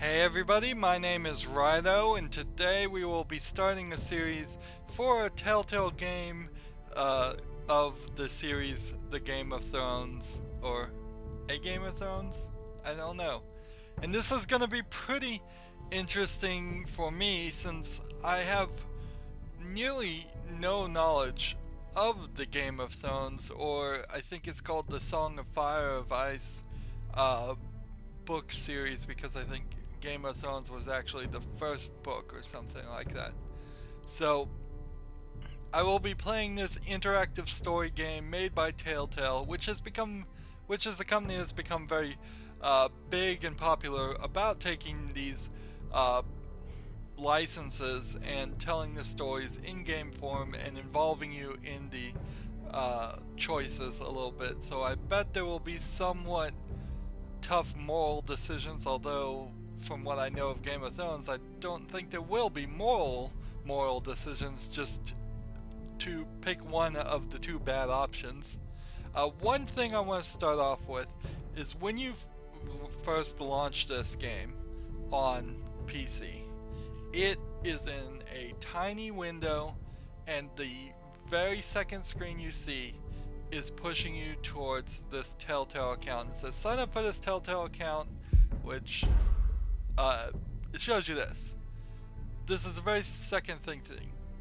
Hey everybody, my name is Rydo, and today we will be starting a series for a Telltale game uh, of the series The Game of Thrones, or A Game of Thrones? I don't know. And this is going to be pretty interesting for me since I have nearly no knowledge of the Game of Thrones, or I think it's called the Song of Fire of Ice uh, book series, because I think Game of Thrones was actually the first book or something like that. So I will be playing this interactive story game made by Telltale, which is a company that's become very big and popular about taking these uh, licenses and telling the stories in game form and involving you in the choices a little bit. So I bet there will be somewhat tough moral decisions, although from what I know of Game of Thrones, I don't think there will be moral decisions, just to pick one of the two bad options. One thing I want to start off with is when you first launch this game on PC, it is in a tiny window, and the very second screen you see is pushing you towards this Telltale account. It says sign up for this Telltale account, which it shows you this. This is the very second thing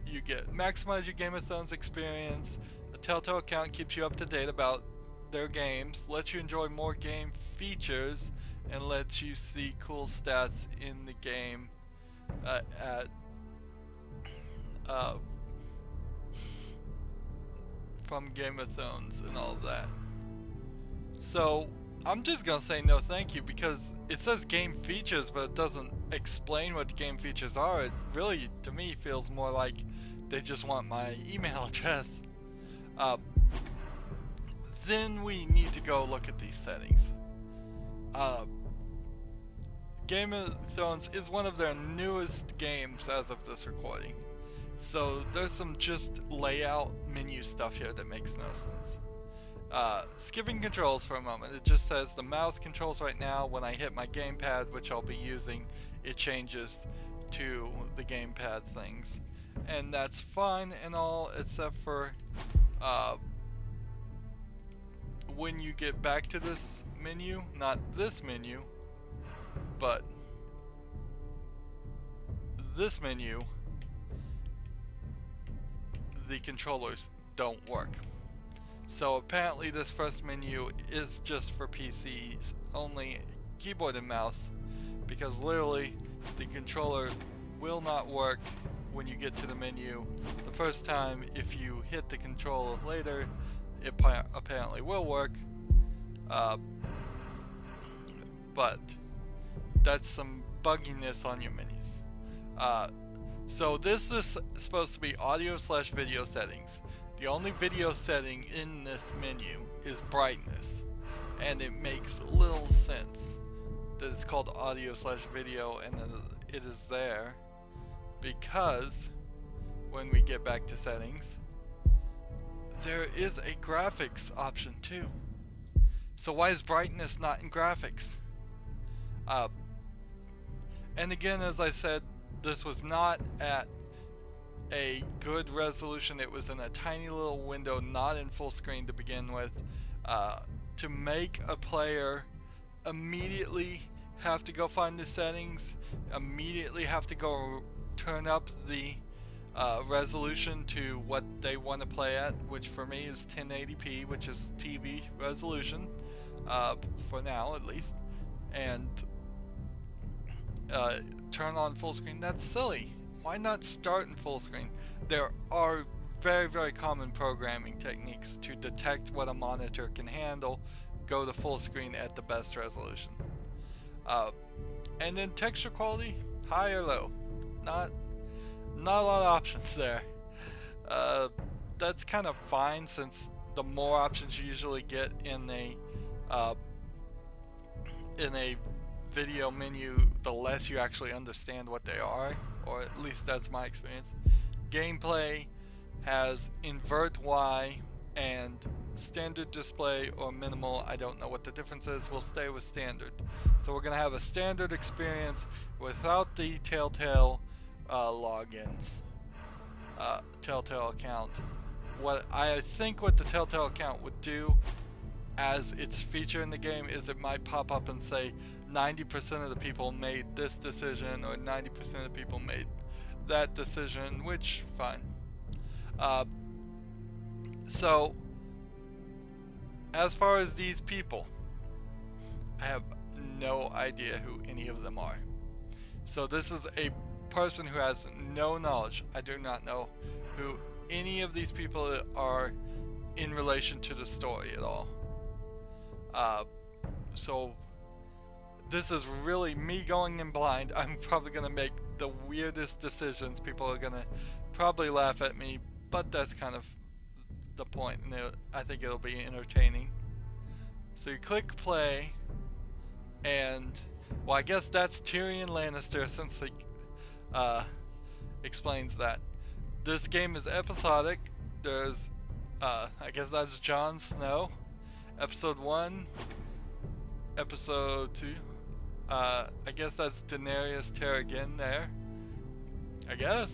you get. Maximize your Game of Thrones experience. The Telltale account keeps you up to date about their games, lets you enjoy more game features, and lets you see cool stats in the game at uh, from Game of Thrones and all of that. So I'm just gonna say no thank you, because it says game features but it doesn't explain what the game features are. It really, to me, feels more like they just want my email address. Uh, then we need to go look at these settings. Uh, Game of Thrones is one of their newest games as of this recording. So there's some just layout menu stuff here that makes no sense. Skipping controls for a moment, it just says the mouse controls right now. When I hit my gamepad, which I'll be using, it changes to the gamepad things. And that's fine and all, except for when you get back to this menu, not this menu, but this menu, the controllers don't work. So apparently this first menu is just for PCs, only keyboard and mouse, because literally the controller will not work when you get to the menu the first time. If you hit the controller later, it apparently will work, but that's some bugginess on your menus. So this is supposed to be audio/video settings. The only video setting in this menu is brightness, and it makes little sense that it's called audio/video and that it is there, because when we get back to settings, there is a graphics option too. So why is brightness not in graphics? And again, as I said, this was not at a good resolution. It was in a tiny little window, not in full screen to begin with. To make a player immediately have to go find the settings, immediately have to go turn up the resolution to what they want to play at, which for me is 1080p, which is TV resolution, for now at least, and turn on full screen. That's silly. Why not start in full screen? There are very common programming techniques to detect what a monitor can handle, go to full screen at the best resolution. And then texture quality, high or low. Not a lot of options there. That's kind of fine, since the more options you usually get in a video menu, the less you actually understand what they are, or at least that's my experience. Gameplay has invert Y and standard display or minimal. I don't know what the difference is. We'll stay with standard. So we're gonna have a standard experience without the Telltale logins, Telltale account. What I think what the Telltale account would do as its feature in the game is it might pop up and say 90% of the people made this decision or 90% of the people made that decision, which fine. So as far as these people, I have no idea who any of them are. So this is a person who has no knowledge. I do not know who any of these people are in relation to the story at all. So this is really me going in blind. I'm probably gonna make the weirdest decisions. People are gonna probably laugh at me, but that's kind of the point, and I think it'll be entertaining. So you click play, and well, I guess that's Tyrion Lannister, since he explains that. This game is episodic. There's, I guess that's Jon Snow, episode 1, episode 2. I guess that's Daenerys Targaryen there. I guess.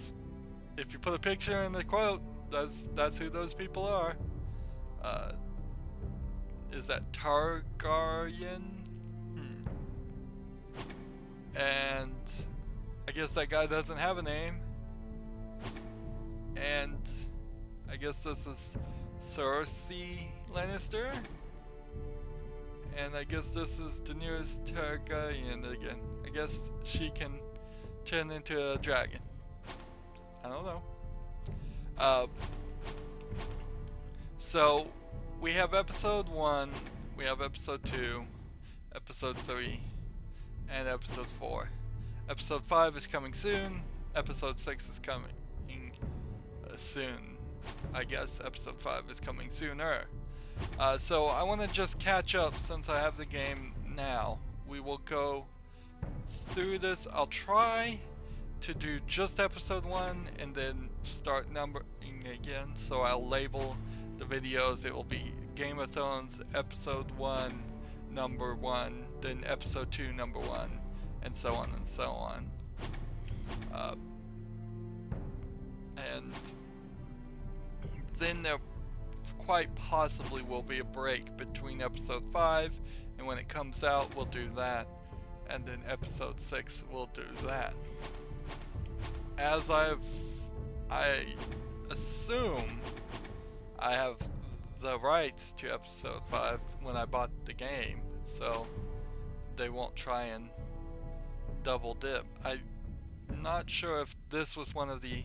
If you put a picture in the quote, that's who those people are. Is that Targaryen? And I guess that guy doesn't have a name. And I guess this is Cersei Lannister. And I guess this is Daenerys Targaryen again. I guess she can turn into a dragon. I don't know. So we have episode 1, we have episode 2, episode 3, and episode 4. Episode 5 is coming soon. Episode 6 is coming soon. I guess episode 5 is coming sooner. So I want to just catch up since I have the game now. We will go through this. I'll try to do just episode 1 and then start numbering again. So I'll label the videos. It will be Game of Thrones episode 1 number 1, then episode 2 number 1, and so on and so on. And then there quite possibly will be a break between episode 5, and when it comes out we'll do that, and then episode 6 we'll do that. As I assume I have the rights to episode 5 when I bought the game, so they won't try and double dip. I'm not sure if this was one of the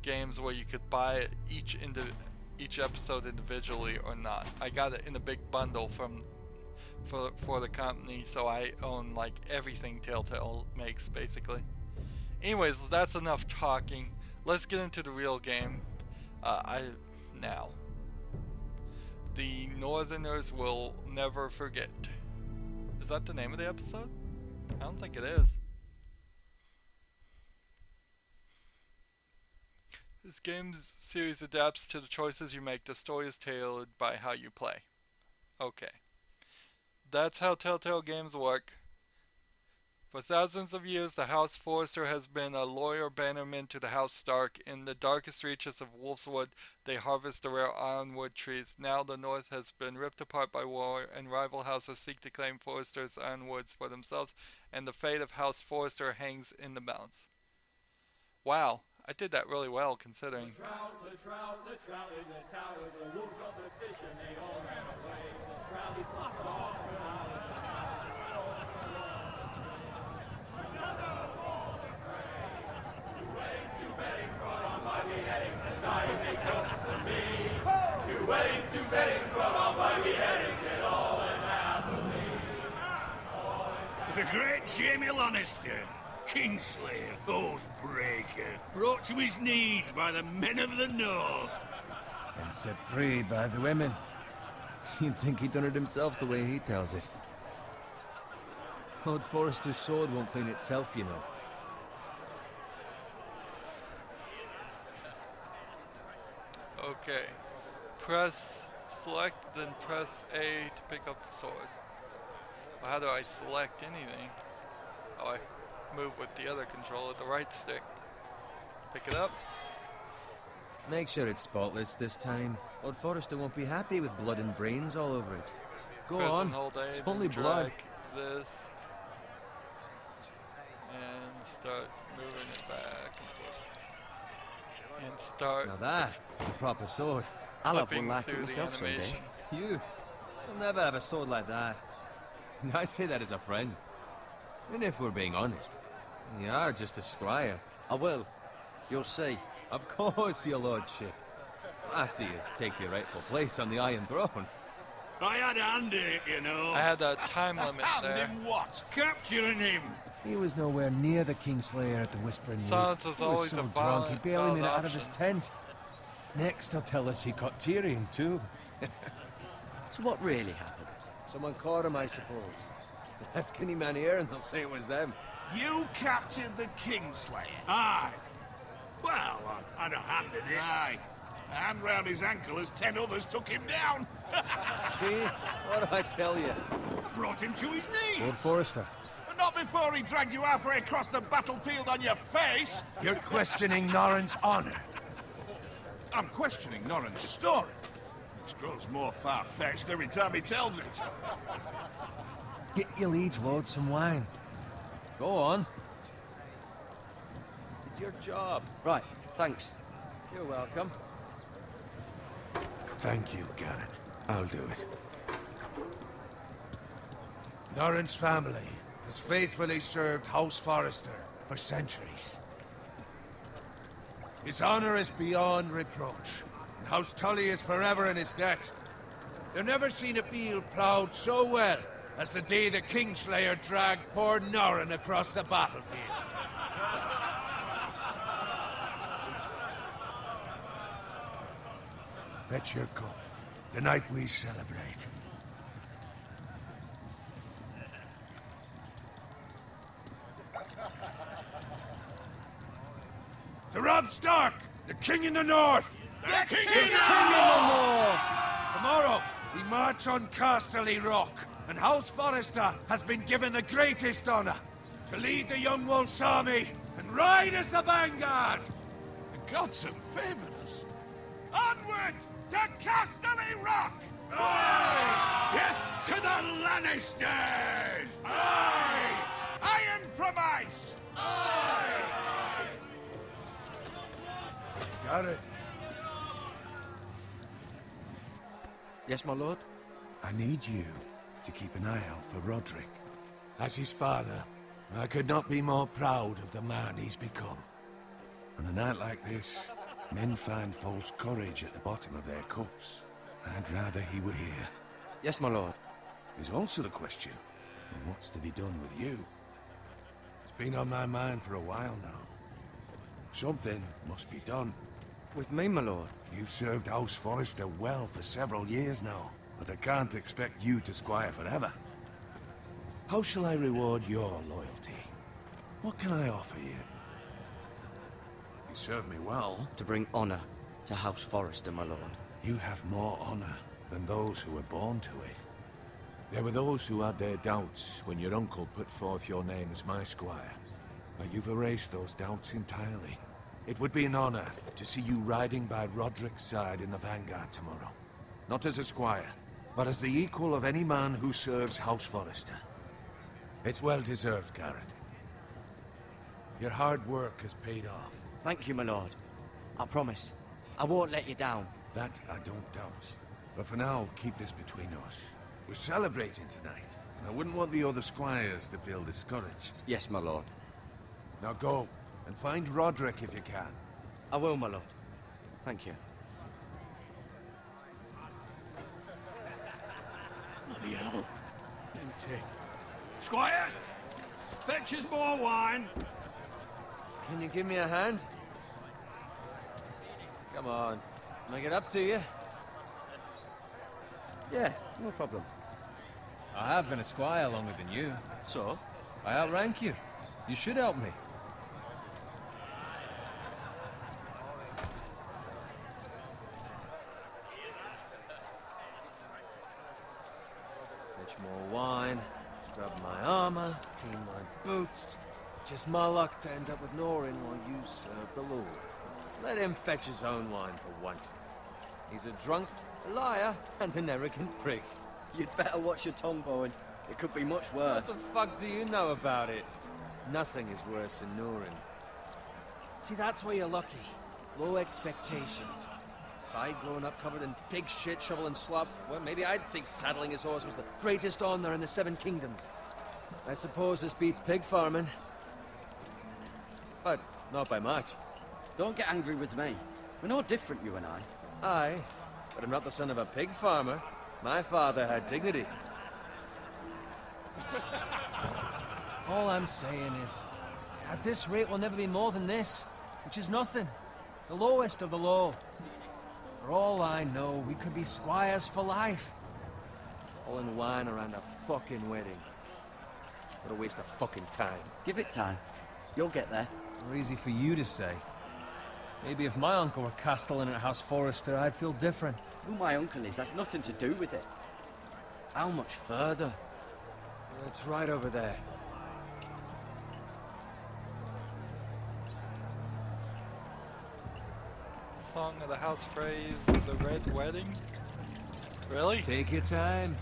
games where you could buy each episode individually or not. I got it in a big bundle for the company, so I own like everything Telltale makes basically. Anyways, that's enough talking. Let's get into the real game. Now. The Northerners will never forget. Is that the name of the episode? I don't think it is. This game's series adapts to the choices you make. The story is tailored by how you play. Okay. That's how Telltale games work. For thousands of years, the House Forrester has been a loyal bannerman to the House Stark. In the darkest reaches of Wolfswood, they harvest the rare ironwood trees. Now the North has been ripped apart by war, and rival houses seek to claim Forrester's ironwoods for themselves, and the fate of House Forrester hangs in the balance. Wow, I did that really well, considering. The trout in the towers, the wolves of the fish, and they all ran away. The trout, he flopped off without a Two beddings brought on by beheadings, yet all is happily. The great Jaime Lannister, Kingslayer, Oathbreaker, brought to his knees by the men of the North. And set free by the women. You'd think he'd done it himself the way he tells it. Lord Forrester's sword won't clean itself, you know. Okay. Press select, then press A to pick up the sword. Well, how do I select anything? Oh, I move with the other controller, the right stick. Pick it up. Make sure it's spotless this time. Lord Forrester won't be happy with blood and brains all over it. Go Press on, and hold A, it's then only drag blood. this. And start moving it back and forth. And start Now that's a proper sword. I'll have flipping one like it through the myself someday. animation. You'll never have a sword like that. I say that as a friend. And if we're being honest, you are just a squire. I will. You'll see. Of course, your lordship. After you take your rightful place on the Iron Throne. I had a hand in it, you know. I had a time limit there. What? Capturing him. He was nowhere near the Kingslayer at the Whispering Wood. Silence is He was always so a drunk valid- he barely made it valid out of his option. tent. Next, he'll tell us he caught Tyrion too. So what really happened? Someone caught him, I suppose. Ask any man here and they'll say it was them. You captured the Kingslayer. Aye. Well, I had a hand in it. Aye. A hand round his ankle as 10 others took him down. See? What do I tell you? I brought him to his knees. Lord Forrester. But not before he dragged you halfway across the battlefield on your face. You're questioning Norrin's honor. I'm questioning Norrin's story, which grows more far-fetched every time he tells it. Get your liege lord some wine. Go on. It's your job. Right, thanks. You're welcome. Thank you, Garrett. I'll do it. Norrin's family has faithfully served House Forrester for centuries. His honor is beyond reproach, and House Tully is forever in his debt. They've never seen a field ploughed so well as the day the Kingslayer dragged poor Norrin across the battlefield. Fetch your cup. Tonight we celebrate. To Robb Stark, the King in the North! The King King in the North! Tomorrow, we march on Casterly Rock, and House Forrester has been given the greatest honor to lead the Young Wolf's army and ride as the vanguard! The gods have favored us. Onward to Casterly Rock! Death to the Lannisters! Aye! Iron from ice! Got it. Yes, my lord? I need you to keep an eye out for Roderick. As his father, I could not be more proud of the man he's become. On a night like this, men find false courage at the bottom of their cups. I'd rather he were here. Yes, my lord. There's also the question of what's to be done with you. It's been on my mind for a while now. Something must be done. With me, my lord? You've served House Forrester well for several years now, but I can't expect you to squire forever. How shall I reward your loyalty? What can I offer you? You served me well. To bring honor to House Forrester, my lord. You have more honor than those who were born to it. There were those who had their doubts when your uncle put forth your name as my squire. But you've erased those doubts entirely. It would be an honor to see you riding by Roderick's side in the vanguard tomorrow. Not as a squire, but as the equal of any man who serves House Forrester. It's well deserved, Garrett. Your hard work has paid off. Thank you, my lord. I promise. I won't let you down. That I don't doubt. But for now, keep this between us. We're celebrating tonight, and I wouldn't want the other squires to feel discouraged. Yes, my lord. Now go, and find Roderick if you can. I will, my lord. Thank you. Bloody hell. Empty. Squire! Fetch us more wine. Can you give me a hand? Come on. Can I get up to you? Yeah, no problem. I have been a squire longer than you. So? I outrank you. You should help me. honest. Just my luck to end up with Norin while you serve the Lord. Let him fetch his own wine for once. He's a drunk, a liar, and an arrogant prick. You'd better watch your tongue, Bowen. It could be much worse. What the fuck do you know about it? Nothing is worse than Norin. See, that's where you're lucky. Low expectations. If I'd grown up covered in pig shit, shovel and slop, well, maybe I'd think saddling his horse was the greatest honor in the Seven Kingdoms. I suppose this beats pig farming. But not by much. Don't get angry with me. We're no different, you and I. Aye, but I'm not the son of a pig farmer. My father had dignity. All I'm saying is, at this rate we'll never be more than this, which is nothing. The lowest of the low. For all I know, we could be squires for life. All in wine around a fucking wedding. What a waste of fucking time. Give it time. You'll get there. More easy for you to say. Maybe if my uncle were castellan at House Forrester, I'd feel different. Who my uncle is, that's nothing to do with it. How much further? It's right over there. Song of the House phrase, the Red Wedding? Really? Take your time.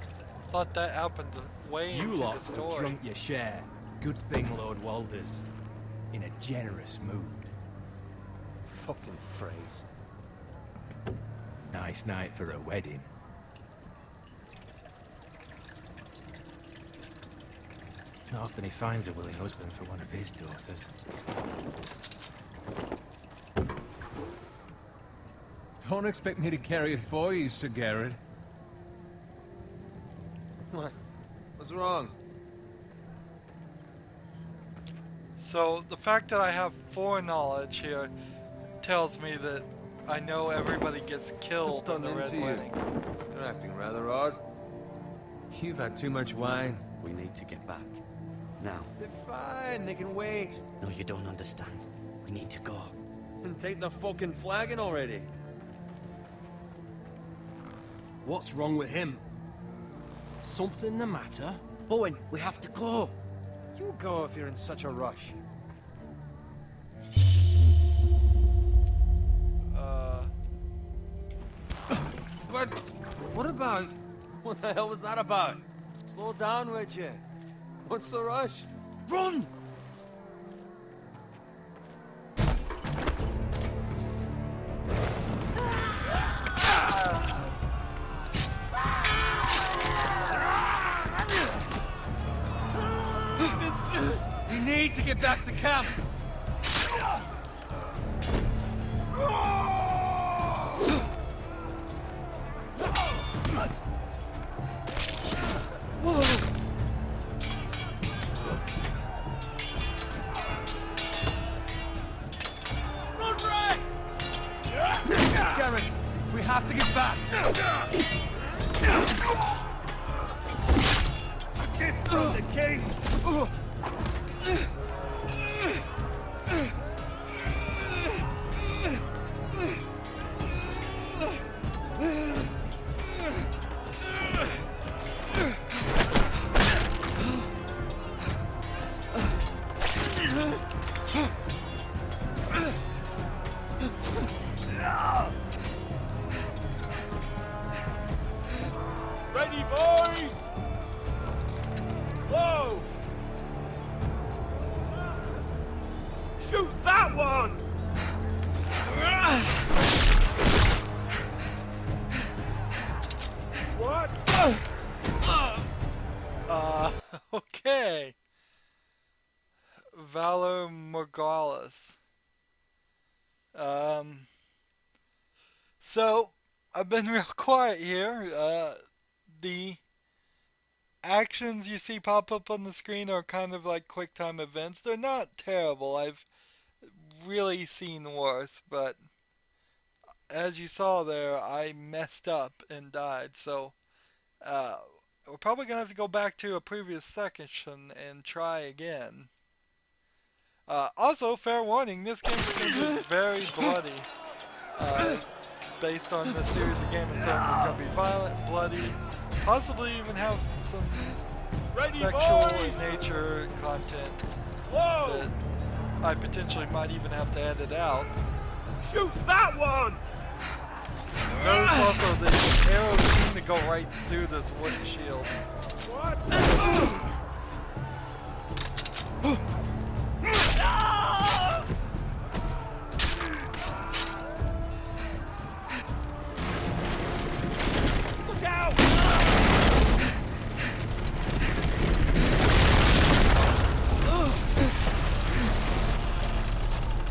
Thought that happened way You into lot the have story. drunk your share. Good thing Lord Walder's in a generous mood. Fucking phrase. Nice night for a wedding. It's not often he finds a willing husband for one of his daughters. Don't expect me to carry it for you, Sir Garrett. What? What's wrong? So the fact that I have foreknowledge here tells me that I know everybody gets killed in the Red Wedding. You're acting rather odd. You've had too much wine. We need to get back. Now. They're fine, they can wait. No, you don't understand. We need to go. And take the fucking flagon already. What's wrong with him? Something the matter? Bowen, we have to go. You go if you're in such a rush. But what about... What the hell was that about? Slow down, would you? What's the rush? Run! We need to get back to camp. Run, Ray! Garrett, we have to get back. A gift from the king! Ready, boys? Whoa! Shoot that one! What? Okay. Valor Morghulis. So, I've been real quiet here. The actions you see pop up on the screen are kind of like quick time events. They're not terrible. I've really seen worse, but as you saw there, I messed up and died. So, we're probably gonna have to go back to a previous section and try again. Also, fair warning, this game is very bloody. Based on the series of Game of Thrones, it's gonna be violent, bloody, possibly even have some Ready, sexual boys? in nature content. I potentially might even have to edit out. Shoot that one! Notice also the arrows seem to go right through this wooden shield. What? Look out!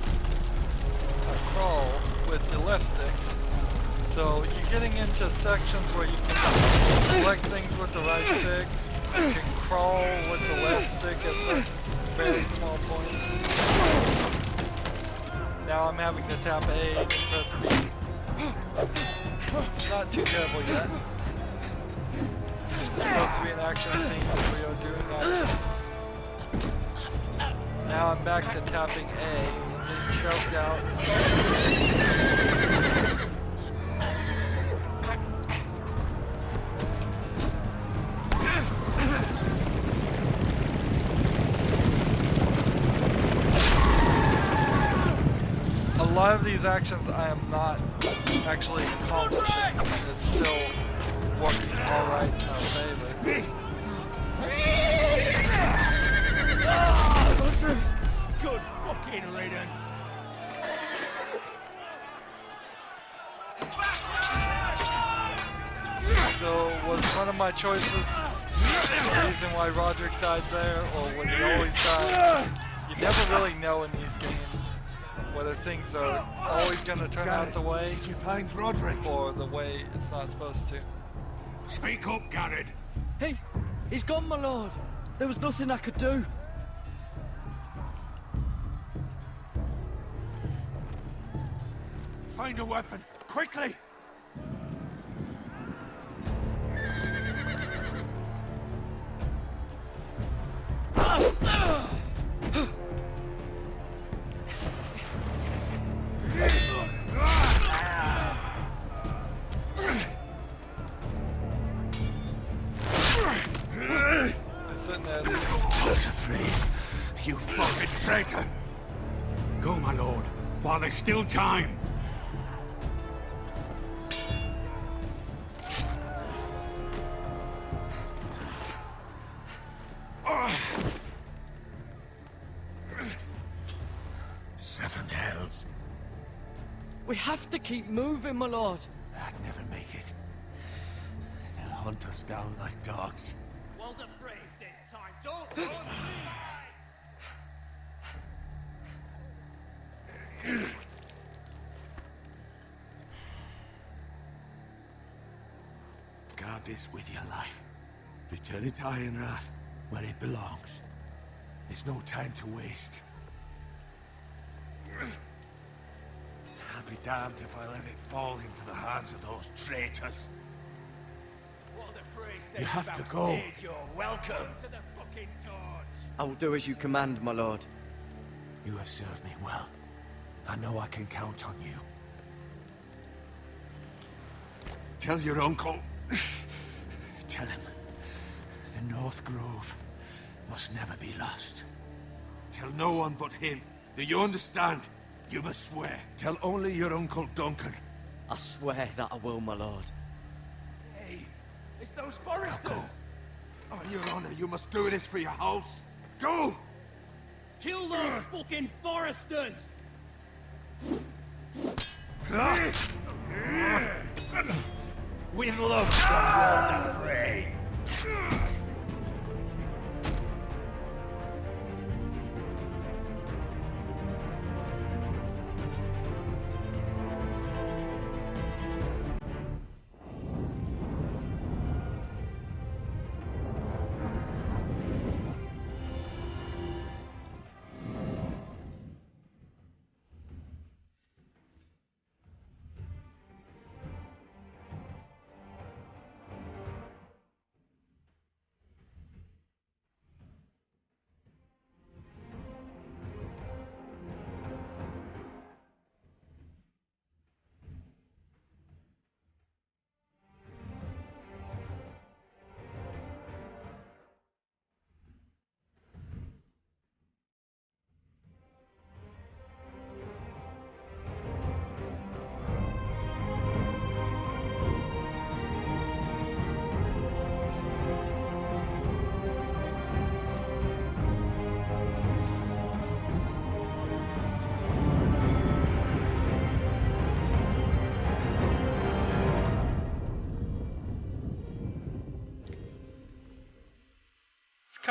I crawl with the left stick. So you're getting into sections where you can select things with the right stick. You can crawl with the left stick at certain very small points. Now I'm having to tap A and press B. It's not too terrible yet. It's supposed to be an action scene where we are doing action. Now I'm back to tapping A, getting choked out. A lot of these actions I am not actually accomplishing, and it's still working alright in our favor. Good fucking riddance. So, was one of my choices the reason why Roderick died there, or would he always die? You never really know in these games whether things are always going to turn out the way, Did you find Roderick? or the way it's not supposed to. Speak up, Garrett. Hey, he's gone, my lord. There was nothing I could do. Find a weapon, quickly! It's sitting there. Not afraid, you fucking traitor! Go, my lord, while there's still time. Seven hells. We have to keep moving, my lord. I'd never make it. They'll hunt us down like dogs. Well, the phrase says time. Don't run Guard this with your life. Return it to Ironrath, where it belongs. There's no time to waste. I'll be damned if I let it fall into the hands of those traitors. What the phrase says You have to about go. stage, you're welcome to the fucking torch. I will do as you command, my lord. You have served me well. I know I can count on you. Tell your uncle. Tell him. The North Grove must never be lost. Tell no one but him. Do you understand? You must swear. Tell only your Uncle Duncan. I swear that I will, my lord. Hey, it's those Now Forresters. go. On your honor, you must do this for your house. Go! Kill those fucking Forresters. With love from Walter Frey.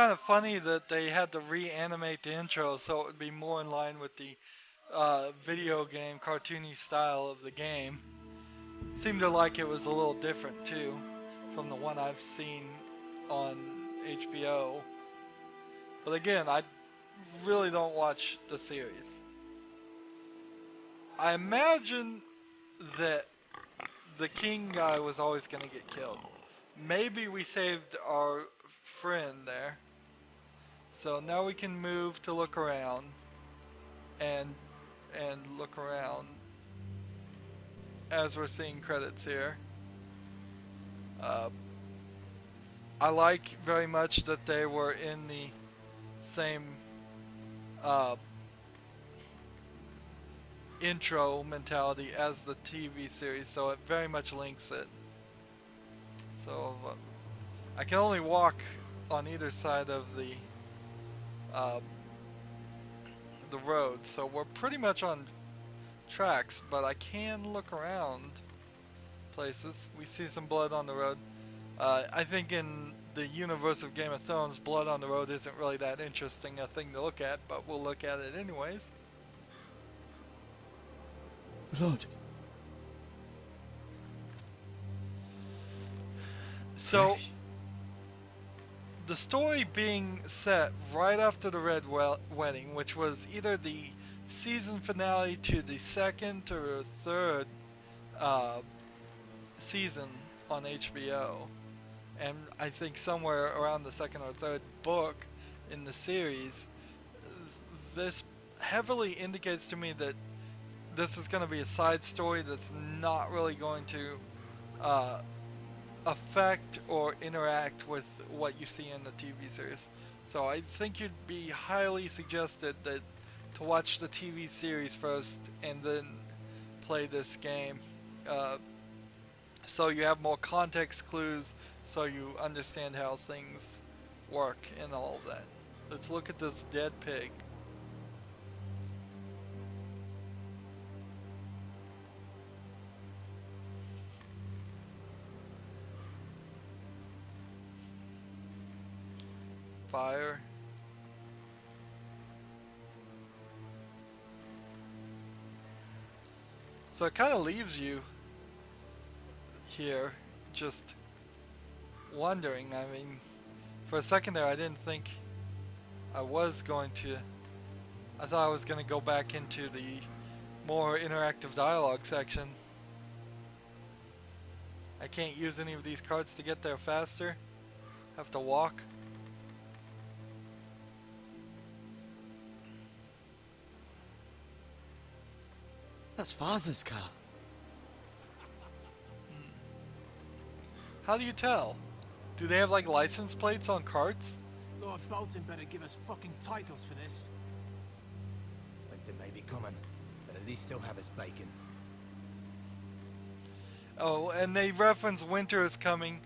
kind of funny that they had to reanimate the intro so it would be more in line with the video game cartoony style of the game. Seemed to like it was a little different too from the one I've seen on HBO. But again, I really don't watch the series. I imagine that the king guy was always going to get killed. Maybe we saved our friend there. So now we can move to look around and look around as we're seeing credits here. I like very much that they were in the same intro mentality as the TV series, so it very much links it. So I can only walk on either side of the road, so we're pretty much on tracks, but I can look around places. We see some blood on the road. I think in the universe of Game of Thrones, blood on the road isn't really that interesting a thing to look at, but we'll look at it anyways. Blood. So, the story being set right after the Red Wedding, which was either the season finale to the second or third season on HBO, and I think somewhere around the second or third book in the series, this heavily indicates to me that this is going to be a side story that's not really going to affect or interact with what you see in the TV series. So I think you'd be highly suggested that to watch the TV series first and then play this game, so you have more context clues, so you understand how things work and all of that. Let's look at this dead pig. Fire. So it kind of leaves you here just wondering. I mean, for a second there I didn't think I was going to, I thought I was going to go back into the more interactive dialogue section. I can't use any of these cards to get there faster. Have to walk. That's Father's car. How do you tell? Do they have like license plates on carts? Lord Bolton better give us fucking titles for this. Winter may be coming, but at least he'll have his bacon. Oh, and they reference winter is coming.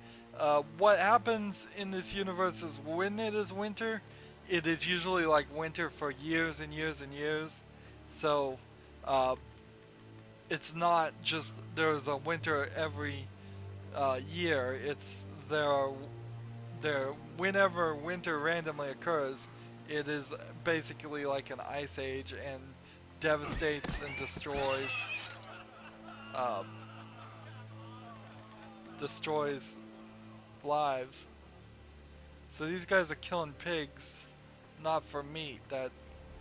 What happens in this universe is when it is winter, it is usually like winter for years and years and years. So, it's not just there's a winter every year. It's there whenever winter randomly occurs, it is basically like an ice age and devastates and destroys lives. So these guys are killing pigs, not for meat. That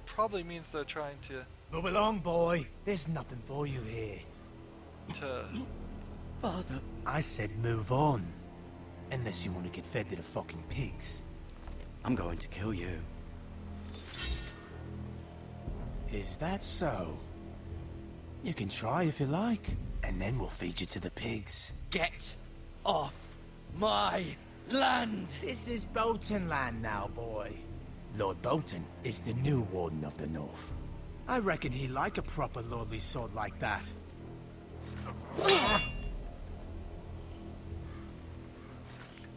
probably means they're trying to Move along, boy. There's nothing for you here. Father. I said move on. Unless you want to get fed to the fucking pigs. I'm going to kill you. Is that so? You can try if you like, and then we'll feed you to the pigs. Get off my land! This is Bolton land now, boy. Lord Bolton is the new Warden of the North. I reckon he'd like a proper lordly sword like that. I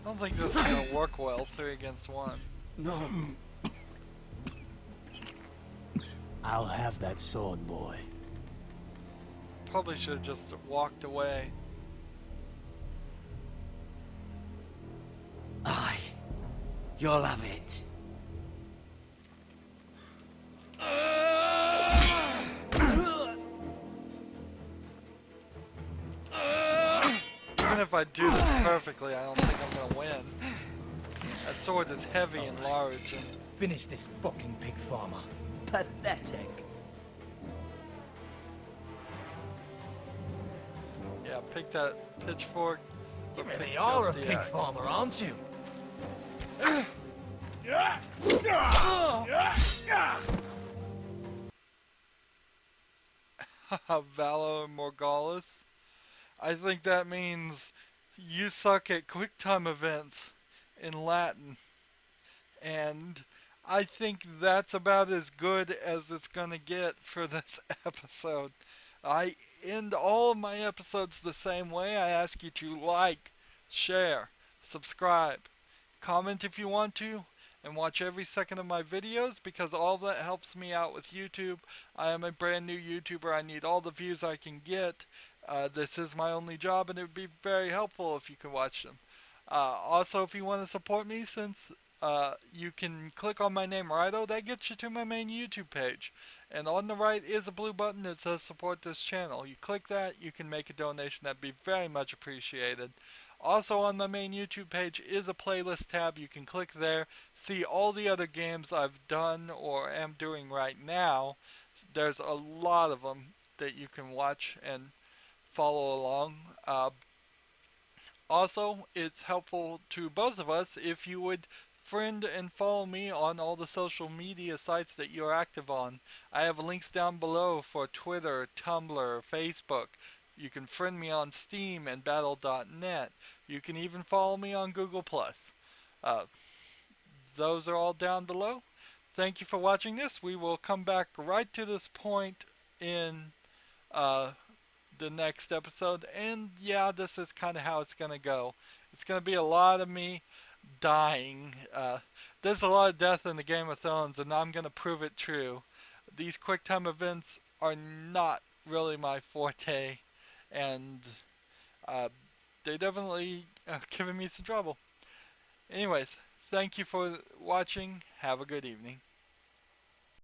don't think this is gonna work well, 3 against 1. No. I'll have that sword, boy. Probably should have just walked away. Aye. You'll have it. if I do this perfectly, I don't think I'm gonna win. That sword is heavy and large, and Finish this fucking pig farmer. Pathetic. yeah, pick that pitchfork. You or really pick are a just the pig axe. farmer, aren't you? Valor Morgalis. I think that means you suck at quick time events in Latin. And I think that's about as good as it's going to get for this episode. I end all of my episodes the same way. I ask you to like, share, subscribe, comment if you want to, and watch every second of my videos because all that helps me out with YouTube. I am a brand new YouTuber. I need all the views I can get. This is my only job, and it would be very helpful if you could watch them. Also, if you want to support me, since you can click on my name, Rydo, that gets you to my main YouTube page. And on the right is a blue button that says support this channel. You click that, you can make a donation. That'd be very much appreciated. Also on my main YouTube page is a playlist tab. You can click there, see all the other games I've done or am doing right now. There's a lot of them that you can watch and follow along. Also, it's helpful to both of us if you would friend and follow me on all the social media sites that you're active on. I have links down below for Twitter, Tumblr, Facebook. You can friend me on Steam and Battle.net. You can even follow me on Google+. Uh, those are all down below. Thank you for watching this. We will come back right to this point in uh, the next episode. And yeah, this is kind of how it's going to go. It's going to be a lot of me dying. There's a lot of death in the Game of Thrones, and I'm going to prove it true. These quick time events are not really my forte, and they definitely are giving me some trouble. Anyways, thank you for watching. Have a good evening.